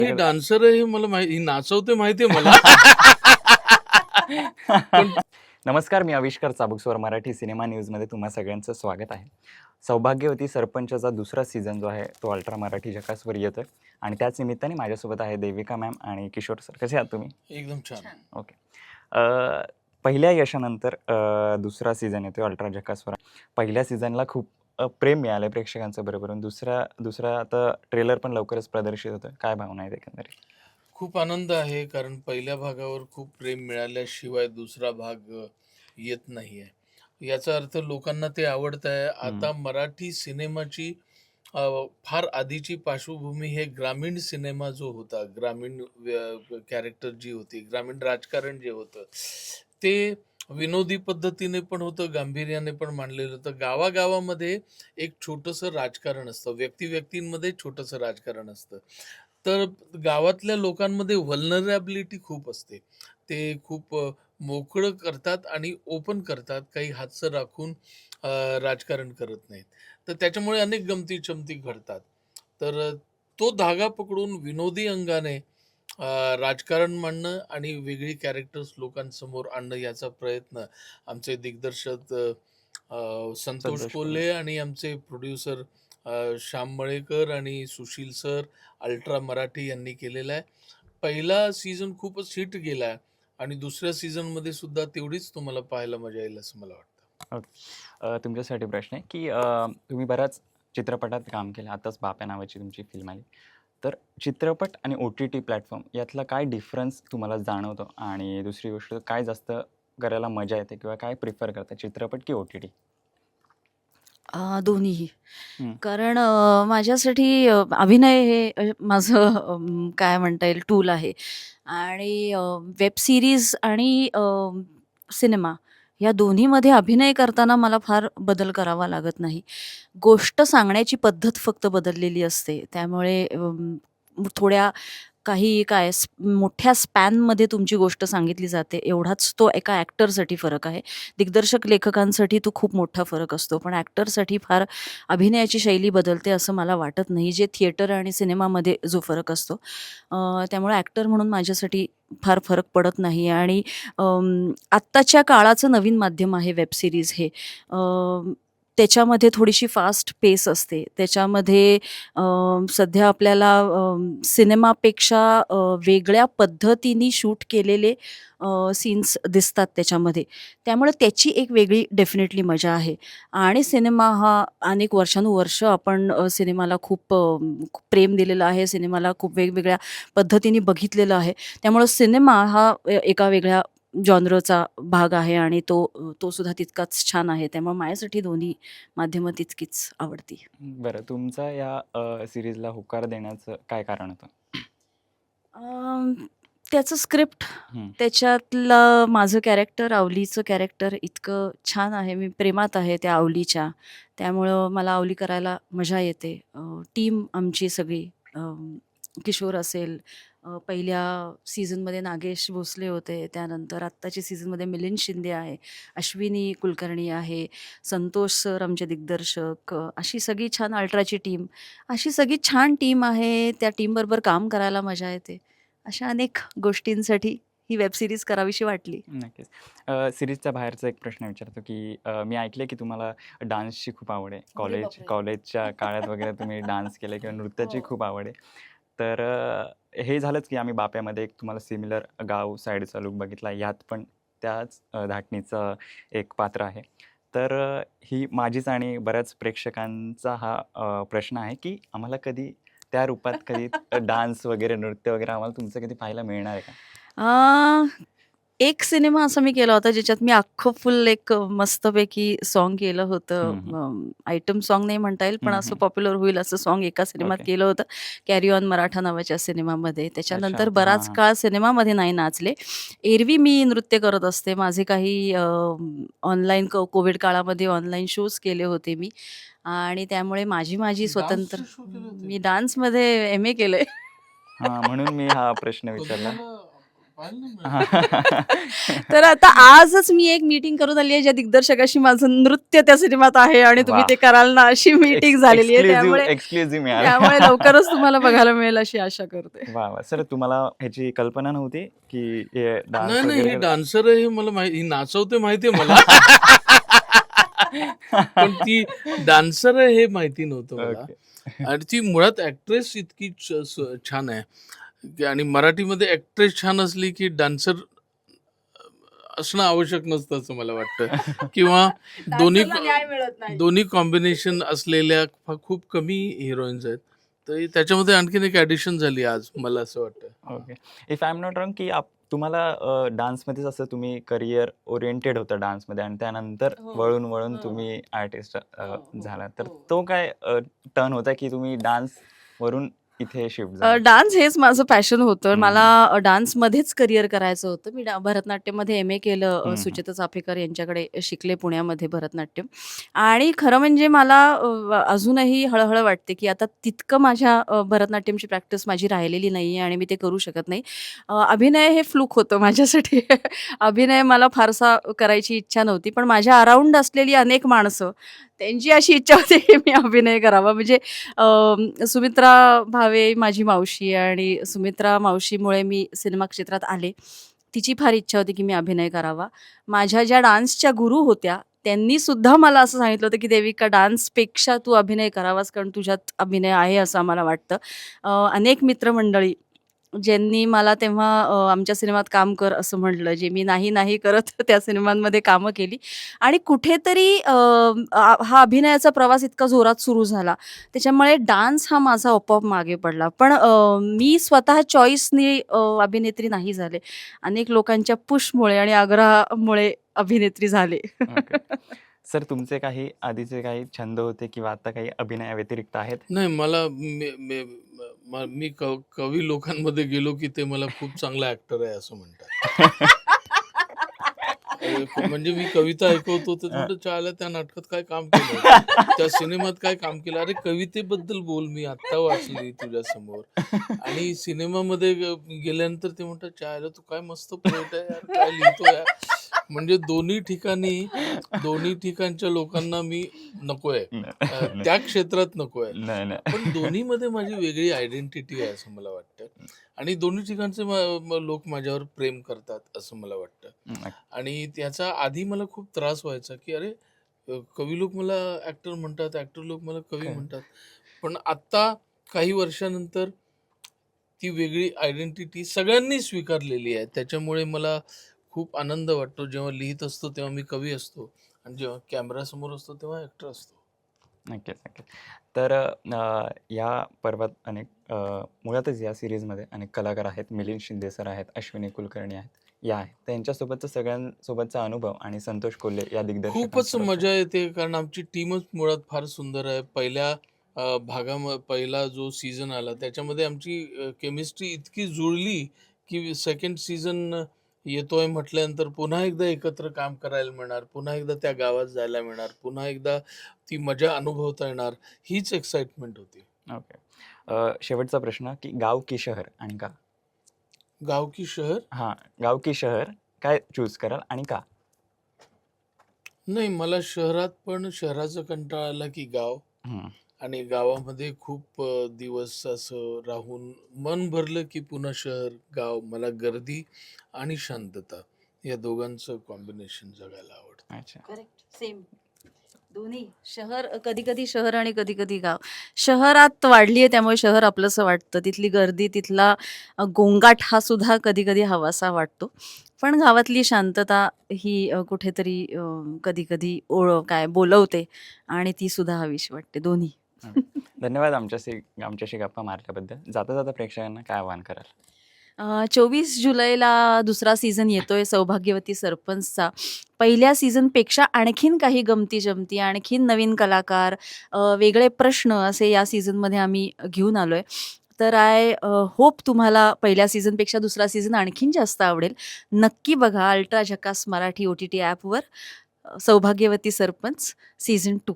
ही dancer आहे हे मला माहिती, ही नाचवते माहितीये मला. पण नमस्कार, मी आविष्कार चाबुकस्वर मराठी सिनेमा न्यूजमध्ये तुम्हा सगळ्यांचं स्वागत आहे. सौभाग्यवती सरपंचचा दुसरा सीझन जो आहे तो अल्ट्रा मराठी झकासवर येतोय आणि त्याच निमित्ताने माझ्यासोबत आहे देविका मॅम आणि किशोर सर. कसे आहात तुम्ही? एकदम छान. ओके. पहिल्या यशानंतर दुसरा सीझन येतोय अल्ट्रा झकासवर. पहिल्या सीझनला खूप प्रेम मिळालं प्रेक्षकांचं बरोबरून. दुसरा आता ट्रेलर पण लवकरच प्रदर्शित होतोय. काय भावना आहेत एकंदरीत? खूप आनंद आहे, कारण पहिल्या भागावर खूप प्रेम मिळाल्याशिवाय दुसरा भाग येत नाहीये. याचा अर्थ लोकांना ते आवडत आहे. आता मराठी सिनेमाची फार आधीची पार्श्वभूमी हे ग्रामीण सिनेमा जो होता, ग्रामीण कॅरेक्टर जी होती, ग्रामीण राजकारण जे होतं, ते विनोदी पद्धतीने पण होतं, गांभीर्याने पण मांडलेलं होतं. गावागावामध्ये एक छोटंसं राजकारण असतं, व्यक्ती-व्यक्तींमध्ये छोटंसं राजकारण असतं. तर गावातल्या लोकांमध्ये व्हल्नरॅबिलिटी खूप असते. ते खूप मोकळं करतात आणि ओपन करतात. काही हातचं राखून राजकारण करत नाहीत. तर त्याच्यामुळे अनेक गमती-जमती घडतात. तर तो धागा पकडून विनोदी अंगाने राजकारण मांडणं आणि वेगळी कॅरेक्टर्स लोकांसमोर आणणं याचा प्रयत्न आमचे दिग्दर्शक संतोष संतोष कोल्हे आणि आमचे प्रोड्युसर श्याम मळेकर आणि सुशील सर, अल्ट्रा मराठी यांनी केलेला आहे. पहिला सीझन खूपच हिट गेला आणि दुसऱ्या सीझनमध्ये सुद्धा तेवढीच तुम्हाला पाहायला मजा येईल असं मला वाटतं. ओके. तुमच्यासाठी प्रश्न आहे की तुम्ही बऱ्याच चित्रपटात काम केलं. आताच बाप्या नावाची तुमची फिल्म आली. तर चित्रपट आणि OTT प्लॅटफॉर्म यातला काय डिफरन्स तुम्हाला जाणवतो? आणि दुसरी गोष्ट काय जास्त करायला मजा येते किंवा काय प्रिफर करता, चित्रपट की OTT? दोन्हीही. हं. कारण माझ्यासाठी अभिनय हे माझं काय म्हणता येईल टूल आहे आणि वेब सीरीज आणि सिनेमा या दोन्हीमध्ये अभिनय करताना मला फार बदल करावा लागत नाही. गोष्ट सांगण्याची पद्धत फक्त बदललेली असते. त्यामुळे थोड्या काही मोठ्या स्पॅनमध्ये तुमची गोष्ट सांगितली जाते, एवढाच तो एका ॲक्टरसाठी फरक आहे. दिग्दर्शक, लेखकांसाठी तो खूप मोठा फरक असतो. पण ॲक्टरसाठी फार अभिनयाची शैली बदलते असं मला वाटत नाही, जे थिएटर आणि सिनेमामध्ये जो फरक असतो. त्यामुळे ॲक्टर म्हणून माझ्यासाठी फार फरक पडत नाही आणि आत्ताच्या काळाचं नवीन माध्यम आहे वेब सीरीज हे. त्याच्यामध्ये थोडीशी फास्ट पेस असते. त्याच्यामध्ये सध्या आपल्याला सिनेमापेक्षा वेगळ्या पद्धतीने शूट केलेले सीन्स दिसतात त्याच्यामध्ये. त्यामुळे त्याची एक वेगळी डेफिनेटली मजा आहे आणि सिनेमा हा अनेक वर्षानुवर्ष आपण सिनेमाला खूप प्रेम दिलेलं आहे. सिनेमाला खूप वेगवेगळ्या पद्धतीने बघितलेलं आहे. त्यामुळं सिनेमा हा एका वेगळ्या जॉनरचा भाग आहे आणि तो सुद्धा तितकाच छान आहे. त्यामुळे माझ्यासाठी दोन्ही माध्यमं तितकीच आवडती. बरं, तुमचा या सीरीजला होकार देण्याचं काय कारण होतं? अं, त्याचं स्क्रिप्ट, हं. त्याच्यातलं माझं कॅरेक्टर, आवलीचं कॅरेक्टर इतकं छान आहे. मी प्रेमात आहे त्या आवलीच्या. त्यामुळं मला आवली करायला मजा येते. टीम आमची सगळी, किशोर असेल, पहिल्या सीझनमध्ये नागेश भोसले होते. त्यानंतर आत्ताच्या सीझनमध्ये मिलिंद शिंदे आहे, अश्विनी कुलकर्णी आहे, संतोष सर आमचे दिग्दर्शक. अशी सगळी छान अल्ट्राची टीम, अशी सगळी छान टीम आहे. त्या टीमबरोबर काम करायला मजा येते. अशा अनेक गोष्टींसाठी ही वेब सीरीज करावीशी वाटली. नक्कीच. सीरीजच्या बाहेरचा एक प्रश्न विचारतो की मी ऐकलंय की तुम्हाला डान्सची खूप आवड आहे. अरे बापरे! कॉलेजच्या काळात वगैरे तुम्ही डान्स केलाय किंवा नृत्याची हो. खूप आवड आहे. तर हे झालंच की आम्ही बाप्यामध्ये एक तुम्हाला सिमिलर गाव साईडचा लूक बघितला. यात पण त्याच धाटणीचं एक पात्र आहे. तर ही माझीच आणि बऱ्याच प्रेक्षकांचा हा प्रश्न आहे की आम्हाला कधी त्या रूपात कधी डान्स वगैरे, नृत्य वगैरे आम्हाला तुमचं कधी पाहायला मिळणार आहे का? अ, एक सिनेमा असा मी केला होता ज्याच्यात मी अख्खं फुल एक मस्तपैकी सॉन्ग केलं होतं. हं, हं. आयटम सॉन्ग नाही म्हणता येईल, पण हं, असं हं. पॉप्युलर होईल असं सॉन्ग एका सिनेमात ओके. केलं होतं. कॅरी ऑन मराठा नावाच्या सिनेमामध्ये. अच्छा, त्याच्यानंतर अच्छा. हां, बराच हां. काळ सिनेमामध्ये नाही नाचले. एरवी मी नृत्य करत असते. माझे काही ऑनलाईन कोविड काळामध्ये ऑनलाईन शोज केले होते मी आणि त्यामुळे माझी स्वतंत्र डान्सचे शो केले होते. मी डान्समध्ये MA केलंय. हां, म्हणून मी हा प्रश्न कधी विचारला. मला पाहायला नाही मिळालं. तर आता आजच मी एक मीटिंग करून आली आहे ज्या दिग्दर्शकाशी माझं नृत्य त्या सिनेमात आहे आणि तुम्ही वा. ते कराल ना अशी मीटिंग झालेली आहे. एक्सक्लुझिव्ह त्यामुळे एक्सक्लुझिव्ह मिळालं. त्यामुळे लवकरच तुम्हाला बघायला मिळेल अशी आशा करते. वा वा सर, तुम्हाला ह्याची कल्पना नव्हती की हे डान्स नाही नाही, ही वगैरे डान्सर आहे हे मला माहिती, ही नाचवते माहितीये मला. पण ती डान्सर आहे हे माहिती नव्हतं मला. ओके. आणि ती मुळात ऍक्ट्रेस इतकी छान आहे आणि मराठीमध्ये ऍक्ट्रेस छान असली की डान्सर असणं आवश्यक नसतं असं मला वाटतं. किंवा दोन्ही डान्सरला न्याय मिळत नाही. दोन्ही कॉम्बिनेशन असलेल्या खूप कमी हिरोईन्स आहेत. तर त्याच्यामध्ये आणखीन एक ऍडिशन झाली आज मला असं वाटतं. Okay. If I am not wrong की तुम्हाला डान्समध्येच असं तुम्ही करिअर ओरिएंटेड होतं डान्समध्ये आणि त्यानंतर हो, वळून वळून हो. तुम्ही आर्टिस्ट हो, हो, झाला. तर हो. तो काय टर्न होता की तुम्ही डान्स वरून इथे शिफ्ट झाला? डान्स हेच माझं पॅशन होतं. हम्म. मला डान्समध्येच करिअर करायचं होतं. मी भरतनाट्यममध्ये एम ए केलं. हम्म. सुचेता चाफेकर यांच्याकडे शिकले पुण्यामध्ये भरतनाट्यम. आणि खरं म्हणजे मला अजूनही हळहळ वाटते की आता तितकं माझ्या भरतनाट्यमची प्रॅक्टिस माझी राहिलेली नाही आहे आणि मी ते करू शकत नाही. अभिनय हे फ्लूक होतं माझ्यासाठी. अभिनय मला फारसा करायची इच्छा नव्हती. पण माझ्या अराउंड असलेली अनेक माणसं त्यांची अशी इच्छा होती की मी अभिनय करावा. म्हणजे सुमित्रा भावे माझी मावशी आणि सुमित्रा मावशीमुळे मी सिनेमा क्षेत्रात आले. तिची फार इच्छा होती की मी अभिनय करावा. माझ्या ज्या डान्सच्या गुरु होत्या त्यांनी सुद्धा मला असं सांगितलं होतं की देविका डान्सपेक्षा तू अभिनय करावास कारण तुझ्यात अभिनय आहे असं आम्हाला वाटतं. अनेक मित्रमंडळी ज्यांनी मला तेव्हा आमच्या सिनेमात काम कर असं म्हटलं, जे मी नाही, नाही करत त्या सिनेमांमध्ये कामं केली आणि कुठेतरी हा अभिनयाचा प्रवास इतका जोरात सुरू झाला. त्याच्यामुळे डान्स हा माझा आपोआप मागे पडला. पण मी स्वतः चॉईसनी अभिनेत्री नाही झाले. अनेक लोकांच्या पुशमुळे आणि आग्रहामुळे अभिनेत्री झाले. ओके. सर, तुमचे काही आधीचे काही छंद होते किंवा आता काही अभिनयाव्यतिरिक्त आहेत? नाही मला मी कवी लोकांमध्ये गेलो की ते मला खूप चांगला ऍक्टर आहे असं म्हणतात. म्हणजे मी कविता ऐकवतो तर म्हणतो चायला त्या नाटकात काय काम केलं, त्या सिनेमात काय काम केलं. अरे कवितेबद्दल बोल, मी आत्ता वाचली तुझ्या समोर. आणि सिनेमामध्ये गेल्यानंतर ते म्हणतात चायला तू काय मस्त पोएट आहे यार, काय लिहितो यार. म्हणजे दोन्ही ठिकाणच्या लोकांना मी नकोय, त्या क्षेत्रात नकोय. नाही नाही. पण दोन्हीमध्ये माझी वेगळी आयडेंटिटी आहे असं मला वाटतं. आणि दोन्ही ठिकाणचे लोक माझ्यावर प्रेम करतात असं मला वाटतं. नक्की. आणि त्याचा आधी मला खूप त्रास व्हायचा की अरे कवी लोक मला ऍक्टर म्हणतात, ऍक्टर लोक मला कवी खरं. म्हणतात. पण आत्ता काही वर्षानंतर ती वेगळी आयडेंटिटी सगळ्यांनी स्वीकारलेली आहे. त्याच्यामुळे मला खूप आनंद वाटतो. जेव्हा लिहित असतो तेव्हा मी कवी असतो आणि जेव्हा कॅमेरा समोर असतो तेव्हा ऍक्टर असतो. नक्कीच नक्कीच. तर या पर्वात अनेक मुळातच या सिरीजमध्ये अनेक कलाकार आहेत. मिलिंद शिंदे सर आहेत, अश्विनी कुलकर्णी आहेत, या आहेत. त्यांच्यासोबतचा सगळ्यांसोबतचा अनुभव आणि संतोष कोल्हे या खूपच दिग्दर्शकांसोबतचा. मजा येते कारण आमची टीमच मुळात फार सुंदर आहे. पहिल्या पहिला जो सीझन आला त्याच्यामध्ये आमची केमिस्ट्री इतकी जुळली की सेकंड सीझन येतोय म्हटल्यानंतर पुन्हा एकदा एकत्र काम करायला मिळणार, पुन्हा एकदा त्या गावात जायला मिळणार, पुन्हा एकदा ती मजा अनुभवता येणार, हीच एक्साइटमेंट होती. ओके. शेवटचा प्रश्न की गाव की शहर आणि का? गाव की शहर? हां, गाव की शहर काय चूज कराल आणि का? नाही, मला शहरात पण शहराचा कंटाळा आला की गाव. हं. आणि गावामध्ये खूप दिवस असं राहून मन भरलं की पुन्हा शहर, गाव. मला गर्दी आणि शांतता या दोघांचं कॉम्बिनेशन जगायला आवडतं. अच्छा. Correct, same. दोन्ही शहर, कधी-कधी शहर आणि कधी-कधी गाव. शहरात वाढली आहे त्यामुळे शहर आपलंसं वाटतं. तिथली गर्दी, तिथला गोंगाट हा सुद्धा कधी-कधी हवासा वाटतो. पण गावातली शांतता ही कुठेतरी कधी-कधी काय बोलवते आणि ती सुद्धा हवीशी वाटते. दोन्ही. धन्यवाद आमच्याशी गप्पा मारल्याबद्दल. जाता जाता प्रेक्षकांना काय आवाहन कराल? 24 जुलैला दुसरा सीझन येतोय सौभाग्यवती सरपंचचा. पहिल्या सीझनपेक्षा आणखीन काही गमती-जमती, आणखीन नवीन कलाकार, वेगळे प्रश्न असे या सीझनमध्ये आम्ही घेऊन आलोय. तर आय होप तुम्हाला पहिल्या सीझनपेक्षा दुसरा सीझन आणखीन जास्त आवडेल. नक्की बघा अल्ट्रा झकास मराठी OTT ॲपवर सौभाग्यवती सरपंच सीझन 2.